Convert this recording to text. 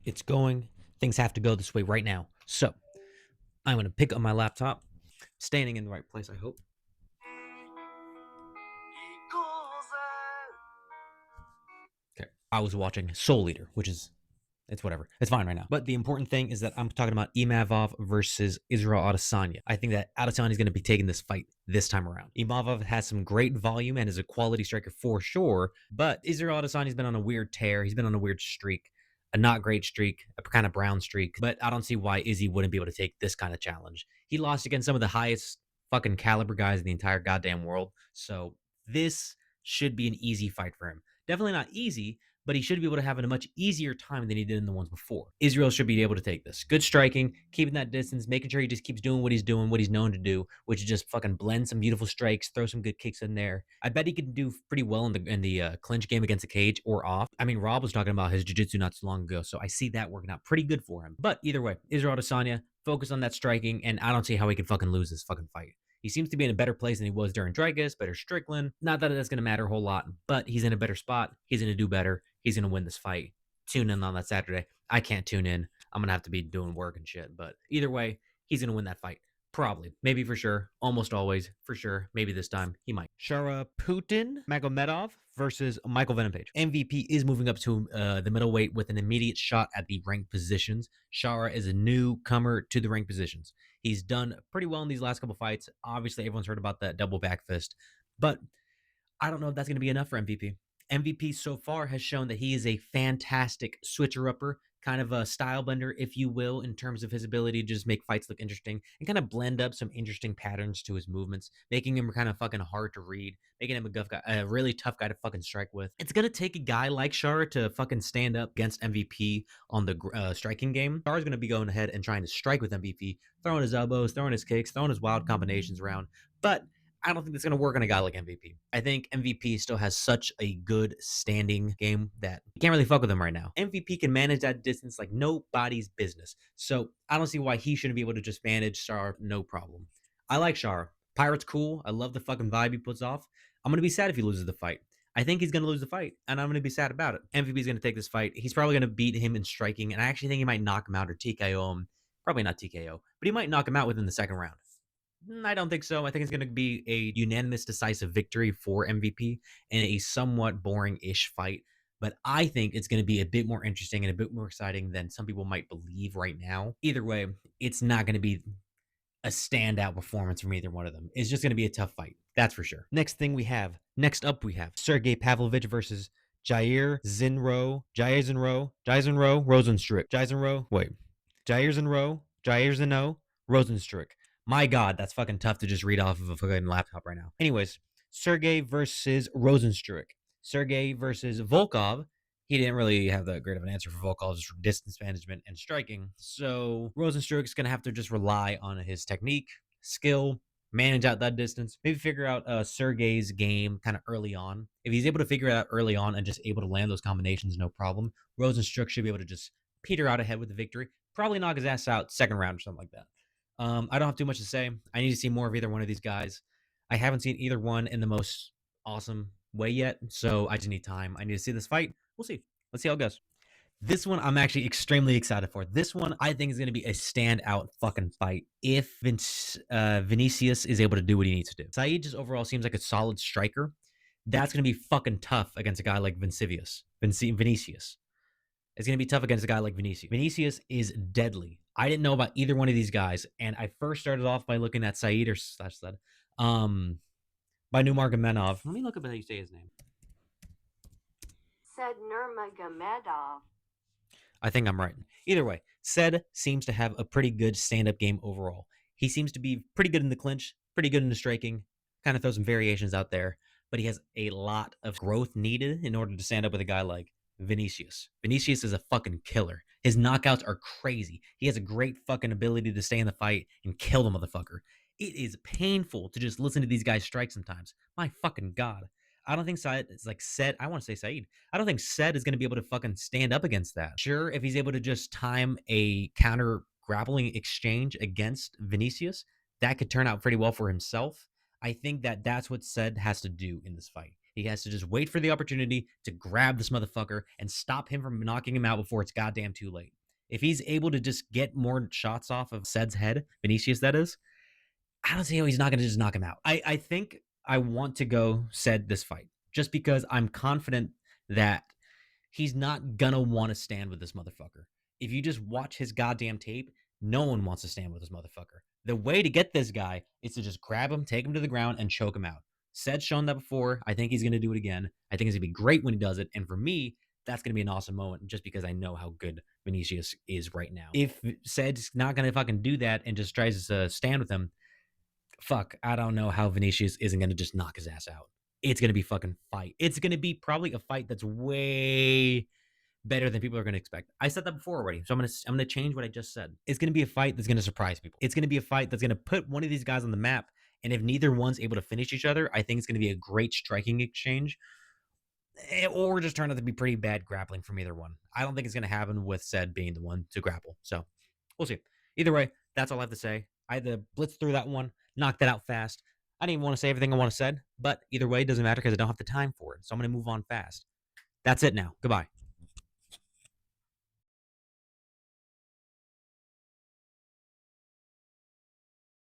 It's going. Things have to go this way right now. So I'm going to pick up my laptop, standing in the right place, I hope. Okay. I was watching Soul Eater, which is, it's whatever. It's fine right now. But the important thing is that I'm talking about Imavov versus Israel Adesanya. I think that Adesanya is going to be taking this fight this time around. Imavov has some great volume and is a quality striker for sure, but Israel Adesanya's been on a weird tear. He's been on a weird streak. A not great streak, a kind of brown streak, but I don't see why Izzy wouldn't be able to take this kind of challenge. He lost against some of the highest fucking caliber guys in the entire goddamn world, so this should be an easy fight for him. Definitely not easy, but he should be able to have a much easier time than he did in the ones before. Israel should be able to take this. Good striking, keeping that distance, making sure he just keeps doing, what he's known to do, which is just fucking blend some beautiful strikes, throw some good kicks in there. I bet he can do pretty well in the clinch game against the cage or off. I mean, Rob was talking about his jiu-jitsu not too long ago, so I see that working out pretty good for him. But either way, Israel Adesanya, focus on that striking, and I don't see how he can fucking lose this fucking fight. He seems to be in a better place than he was during Dreykus, better Strickland. Not that that's going to matter a whole lot, but he's in a better spot. He's going to do better. He's going to win this fight. Tune in on that Saturday. I can't tune in. I'm going to have to be doing work and shit. But either way, he's going to win that fight. Probably. Maybe for sure. Almost always. For sure. Maybe this time. He might. Sharaputdin Magomedov versus Michael Venom Page. MVP is moving up to the middleweight with an immediate shot at the ranked positions. Shara is a newcomer to the ranked positions. He's done pretty well in these last couple fights. Obviously, everyone's heard about that double back fist. But I don't know if that's going to be enough for MVP. MVP so far has shown that he is a fantastic switcher-upper, kind of a style blender, if you will, in terms of his ability to just make fights look interesting and kind of blend up some interesting patterns to his movements, making him kind of fucking hard to read, making him a really tough guy to fucking strike with. It's going to take a guy like Shar to fucking stand up against MVP on the striking game. Shar is going to be going ahead and trying to strike with MVP, throwing his elbows, throwing his kicks, throwing his wild combinations around. But I don't think that's going to work on a guy like MVP. I think MVP still has such a good standing game that you can't really fuck with him right now. MVP can manage that distance like nobody's business. So I don't see why he shouldn't be able to just manage Shar no problem. I like Shar. Pirate's cool. I love the fucking vibe he puts off. I'm going to be sad if he loses the fight. I think he's going to lose the fight, and I'm going to be sad about it. MVP's going to take this fight. He's probably going to beat him in striking, and I actually think he might knock him out or TKO him. Probably not TKO, but he might knock him out within the second round. I don't think so. I think it's going to be a unanimous, decisive victory for MVP in a somewhat boring-ish fight. But I think it's going to be a bit more interesting and a bit more exciting than some people might believe right now. Either way, it's not going to be a standout performance from either one of them. It's just going to be a tough fight. That's for sure. Next up we have Sergei Pavlovich versus Jairzinho, Jairzinho, Rozenstruilk. My God, that's fucking tough to just read off of a fucking laptop right now. Anyways, Sergei versus Rozenstruilk. Sergei versus Volkov. He didn't really have that great of an answer for Volkov, just from distance management and striking. So Rozenstruik is going to have to just rely on his technique, skill, manage out that distance, maybe figure out Sergei's game kind of early on. If he's able to figure it out early on and just able to land those combinations, no problem. Rozenstruik should be able to just peter out ahead with the victory. Probably knock his ass out second round or something like that. I don't have too much to say. I need to see more of either one of these guys. I haven't seen either one in the most awesome way yet, so I just need time. I need to see this fight. We'll see. Let's see how it goes. This one I'm actually extremely excited for. This one I think is going to be a standout fucking fight if Vinicius is able to do what he needs to do. Saeed just overall seems like a solid striker. That's going to be fucking tough against a guy like Vinicius. It's going to be tough against a guy like Vinicius. Vinicius is deadly. I didn't know about either one of these guys, and I first started off by looking at Saeed or slash Said, by Numargomedov. Let me look up how you say his name. Said Nurmagomedov. I think I'm right. Either way, Said seems to have a pretty good stand-up game overall. He seems to be pretty good in the clinch, pretty good in the striking, kind of throw some variations out there, but he has a lot of growth needed in order to stand up with a guy like Vinicius. Vinicius is a fucking killer. His knockouts are crazy. He has a great fucking ability to stay in the fight and kill the motherfucker. It is painful to just listen to these guys strike sometimes. My fucking God. I don't think Said is like Said. I want to say Said. I don't think Said is going to be able to fucking stand up against that. Sure, if he's able to just time a counter grappling exchange against Vinicius, that could turn out pretty well for himself. I think that that's what Said has to do in this fight. He has to just wait for the opportunity to grab this motherfucker and stop him from knocking him out before it's goddamn too late. If he's able to just get more shots off of Said's head, Vinicius that is, I don't see how he's not going to just knock him out. I think I want to go Said this fight just because I'm confident that he's not gonna want to stand with this motherfucker. If you just watch his goddamn tape, no one wants to stand with this motherfucker. The way to get this guy is to just grab him, take him to the ground, and choke him out. Said shown that before. I think he's gonna do it again. I think it's gonna be great when he does it. And for me, that's gonna be an awesome moment just because I know how good Vinicius is right now. If Said's not gonna fucking do that and just tries to stand with him, fuck, I don't know how Vinicius isn't gonna just knock his ass out. It's gonna be fucking fight. It's gonna be probably a fight that's way better than people are going to expect. I said that before already, so I'm gonna change what I just said. It's going to be a fight that's going to surprise people. It's going to be a fight that's going to put one of these guys on the map, and if neither one's able to finish each other, I think it's going to be a great striking exchange, or just turn out to be pretty bad grappling from either one. I don't think it's going to happen with Said being the one to grapple. So we'll see. Either way, that's all I have to say. I had to blitz through that one, knock that out fast. I didn't even want to say everything I want to said, but either way, it doesn't matter because I don't have the time for it. So I'm going to move on fast. That's it now. Goodbye.